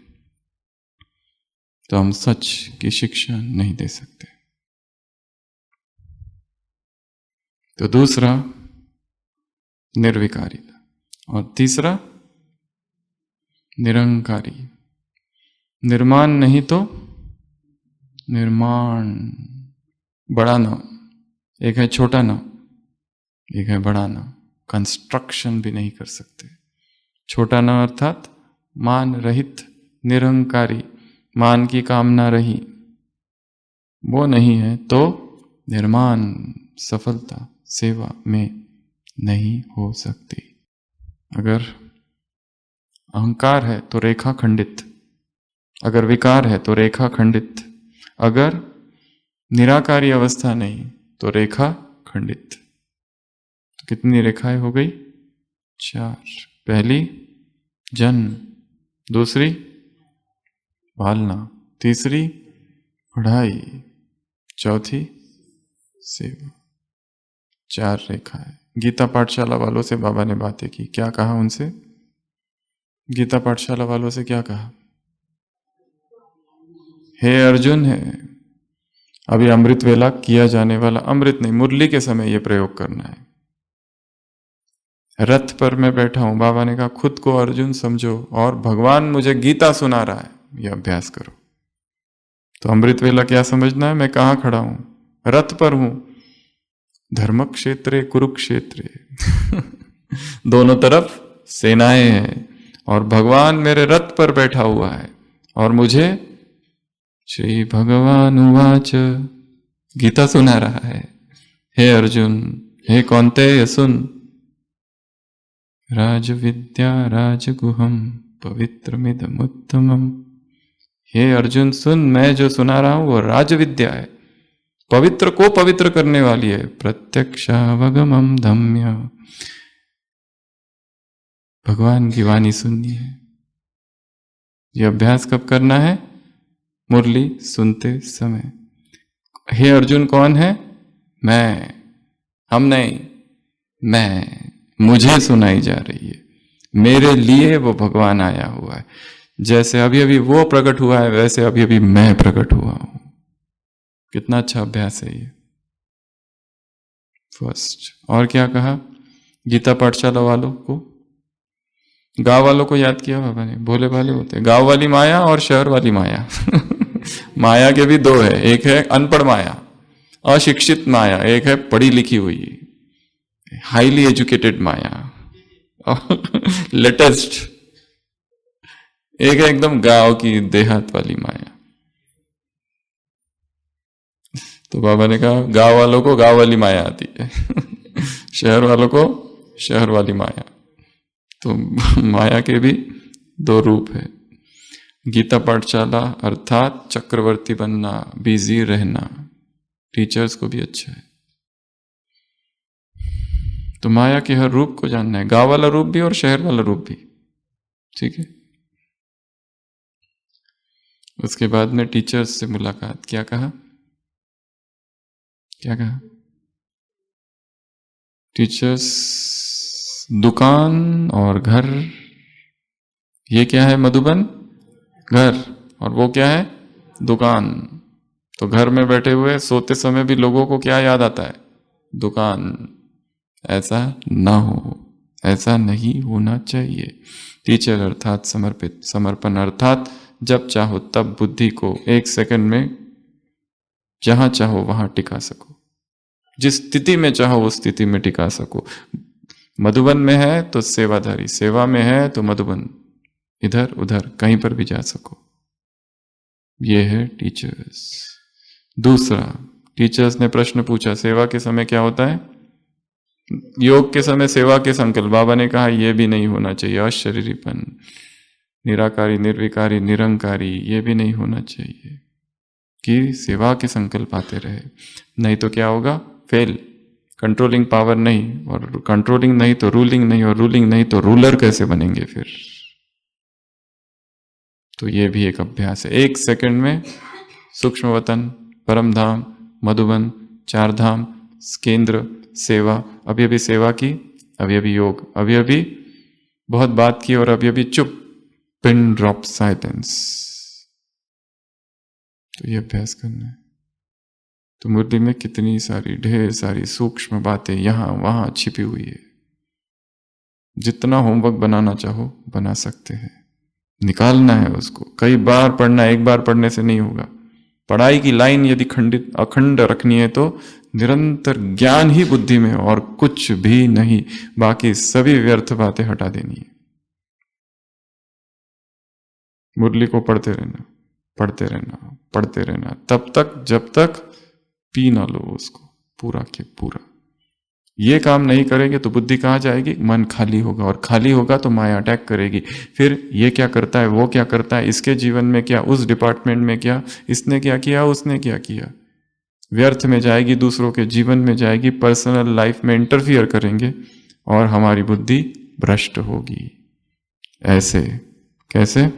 तो हम सच की शिक्षा नहीं दे सकते। तो दूसरा निर्विकारिता, और तीसरा निरंकारी। निर्माण नहीं तो निर्माण, बड़ा न, एक है छोटा न, एक है बड़ा न। कंस्ट्रक्शन भी नहीं कर सकते। छोटा न अर्थात मान रहित, निरंकारी, मान की कामना रही, वो नहीं है तो निर्माण, सफलता, सेवा में नहीं हो सकती। अगर अहंकार है तो रेखा खंडित, अगर विकार है तो रेखा खंडित, अगर निराकारी अवस्था नहीं तो रेखा खंडित। तो कितनी रेखाएं हो गई? 4। पहली जन्म, दूसरी पालना, तीसरी पढ़ाई, चौथी सेवा। 4 रेखाएं। गीता पाठशाला वालों से बाबा ने बातें की, क्या कहा उनसे? गीता पाठशाला वालों से क्या कहा? हे अर्जुन, है अभी अमृत वेला किया जाने वाला, अमृत नहीं मुरली के समय यह प्रयोग करना है। रथ पर मैं बैठा हूं, बाबा ने कहा खुद को अर्जुन समझो और भगवान मुझे गीता सुना रहा है, यह अभ्यास करो। तो अमृत वेला क्या समझना है? मैं कहां खड़ा हूं? रथ पर हूं। धर्म क्षेत्रे कुरुक्षेत्रे दोनों तरफ सेनाएं हैं और भगवान मेरे रथ पर बैठा हुआ है और मुझे श्री भगवान उवाच गीता सुना रहा है। हे अर्जुन, हे कौन्तेय सुन, राजविद्या राजगुहम पवित्रमिदमुत्तमम्। हे अर्जुन सुन, मैं जो सुना रहा हूं वो राजविद्या है, पवित्र को पवित्र करने वाली है। प्रत्यक्षावगमम धम्य, भगवान की वाणी सुननी है। यह अभ्यास कब करना है? मुरली सुनते समय। हे अर्जुन कौन है? मैं, हम नहीं, मैं, मुझे सुनाई जा रही है, मेरे लिए वो भगवान आया हुआ है। जैसे अभी अभी वो प्रकट हुआ है वैसे अभी अभी मैं प्रकट हुआ हूं। कितना अच्छा अभ्यास है ये। फर्स्ट। और क्या कहा गीता पाठशाला वालों को? गांव वालों को याद किया बाबा ने, भोले भाले होते, गांव वाली माया और शहर वाली माया माया के भी 2 है, एक है अनपढ़ माया, अशिक्षित माया, एक है पढ़ी लिखी हुई हाईली एजुकेटेड माया और लेटेस्ट एक है एकदम गांव की देहात वाली माया। तो बाबा ने कहा गांव वालों को गांव वाली माया आती है शहर वालों को शहर वाली माया। तो माया के भी 2 रूप है। गीता पाठशाला अर्थात चक्रवर्ती बनना, बिजी रहना, टीचर्स को भी अच्छा है। तो माया के हर रूप को जानना है, गांव वाला रूप भी और शहर वाला रूप भी, ठीक है। उसके बाद में टीचर्स से मुलाकात, क्या कहा? क्या कहा? टीचर्स, दुकान और घर, ये क्या है मधुबन? घर, और वो क्या है? दुकान। तो घर में बैठे हुए सोते समय भी लोगों को क्या याद आता है? दुकान। ऐसा ना हो, ऐसा नहीं होना चाहिए। टीचर अर्थात समर्पित, समर्पण अर्थात जब चाहो तब बुद्धि को 1 सेकंड में जहां चाहो वहां टिका सको, जिस स्थिति में चाहो उस स्थिति में टिका सको। मधुबन में है तो सेवाधारी, सेवा में है तो मधुबन, इधर उधर कहीं पर भी जा सको। ये है टीचर्स। दूसरा, टीचर्स ने प्रश्न पूछा सेवा के समय क्या होता है? योग के समय सेवा के संकल्प। बाबा ने कहा यह भी नहीं होना चाहिए, अशरीरीपन, निराकारी, निर्विकारी, निरंकारी, ये भी नहीं होना चाहिए कि सेवा के संकल्प आते रहे, नहीं तो क्या होगा? फेल। कंट्रोलिंग पावर नहीं, और कंट्रोलिंग नहीं तो रूलिंग नहीं, और रूलिंग नहीं तो रूलर कैसे बनेंगे फिर? तो ये भी एक अभ्यास है। 1 सेकंड में सूक्ष्म वतन, परम धाम, मधुबन, 4 धाम, केंद्र, सेवा, अभी अभी सेवा की, अभी अभी योग, अभी अभी बहुत बात की और अभी अभी चुप, पिन ड्रॉप साइलेंस। तो ये अभ्यास करना है। तो मुरली में कितनी सारी, ढेर सारी सूक्ष्म बातें यहां वहां छिपी हुई है। जितना होमवर्क बनाना चाहो बना सकते हैं, निकालना है उसको। कई बार पढ़ना, एक बार पढ़ने से नहीं होगा। पढ़ाई की लाइन यदि अखंड रखनी है तो निरंतर ज्ञान ही बुद्धि में, और कुछ भी नहीं। बाकी सभी व्यर्थ बातें हटा देनी है। मुरली को पढ़ते रहना, पढ़ते रहना, पढ़ते रहना, तब तक जब तक पी ना लो उसको पूरा के पूरा। ये काम नहीं करेंगे तो बुद्धि कहाँ जाएगी? मन खाली होगा, और खाली होगा तो माया अटैक करेगी। फिर ये क्या करता है, वो क्या करता है, इसके जीवन में क्या, उस डिपार्टमेंट में क्या, इसने क्या किया, उसने क्या किया, व्यर्थ में जाएगी, दूसरों के जीवन में जाएगी, पर्सनल लाइफ में इंटरफियर करेंगे और हमारी बुद्धि भ्रष्ट होगी। ऐसे कैसे?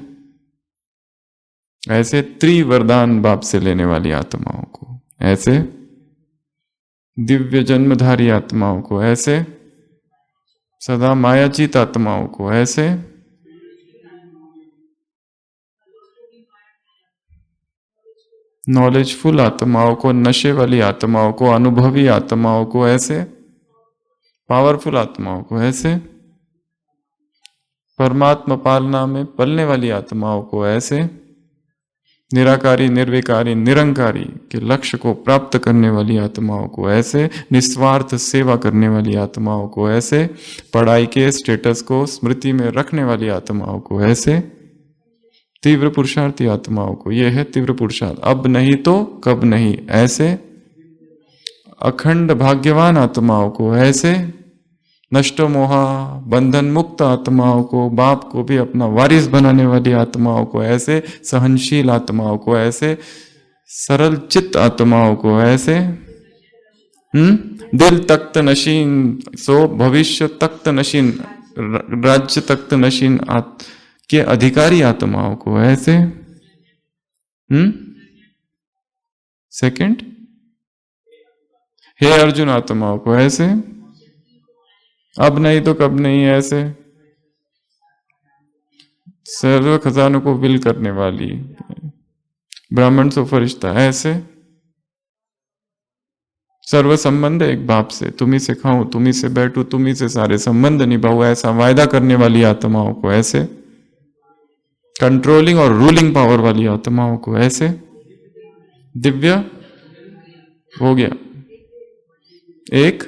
ऐसे त्रिवरदान बाप से लेने वाली आत्माओं को, ऐसे दिव्य जन्मधारी आत्माओं को, ऐसे सदा मायाचित आत्माओं को, ऐसे नॉलेजफुल आत्माओं को, नशे वाली आत्माओं को, अनुभवी आत्माओं को, ऐसे पावरफुल आत्माओं को, ऐसे परमात्मा पालना में पलने वाली आत्माओं को, ऐसे निराकारी, निर्विकारी, निरंकारी के लक्ष्य को प्राप्त करने वाली आत्माओं को, ऐसे निस्वार्थ सेवा करने वाली आत्माओं को, ऐसे पढ़ाई के स्टेटस को स्मृति में रखने वाली आत्माओं को, ऐसे तीव्र पुरुषार्थी आत्माओं को। यह है तीव्र पुरुषार्थ, अब नहीं तो कब नहीं, ऐसे अखंड भाग्यवान आत्माओं को, ऐसे नष्टो मोहा बंधन मुक्त आत्माओं को, बाप को भी अपना वारिस बनाने वाली आत्माओं को, ऐसे सहनशील आत्माओं को, ऐसे सरल चित्त आत्माओं को, ऐसे दिल तख्त नशीन सो भविष्य तख्त नशीन, राज्य तख्त नशीन के अधिकारी आत्माओं को, ऐसे सेकंड हे अर्जुन आत्माओं को, ऐसे अब नहीं तो कब नहीं, ऐसे सर्व खजानों को विल करने वाली ब्राह्मण सो फरिश्ता, ऐसे सर्व संबंध एक बाप से, तुम्ही से खाऊं, तुम्ही से बैठूं, तुम्ही से सारे संबंध निभाऊं, ऐसा वायदा करने वाली आत्माओं को, ऐसे कंट्रोलिंग और रूलिंग पावर वाली आत्माओं को, ऐसे दिव्य हो गया। एक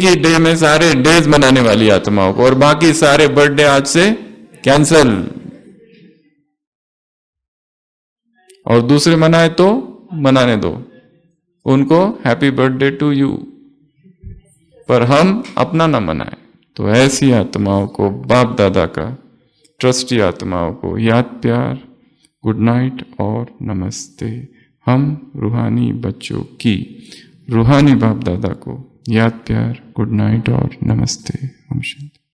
ही डे में सारे डेज मनाने वाली आत्माओं को, और बाकी सारे बर्थडे आज से कैंसल, और दूसरे मनाए तो मनाने दो, उनको हैप्पी बर्थडे टू यू, पर हम अपना ना मनाए। तो ऐसी आत्माओं को बाप दादा का, ट्रस्टी आत्माओं को याद प्यार, गुड नाइट और नमस्ते। हम रूहानी बच्चों की रूहानी बाप दादा को याद प्यार, गुड नाइट और नमस्ते। ओम शांति।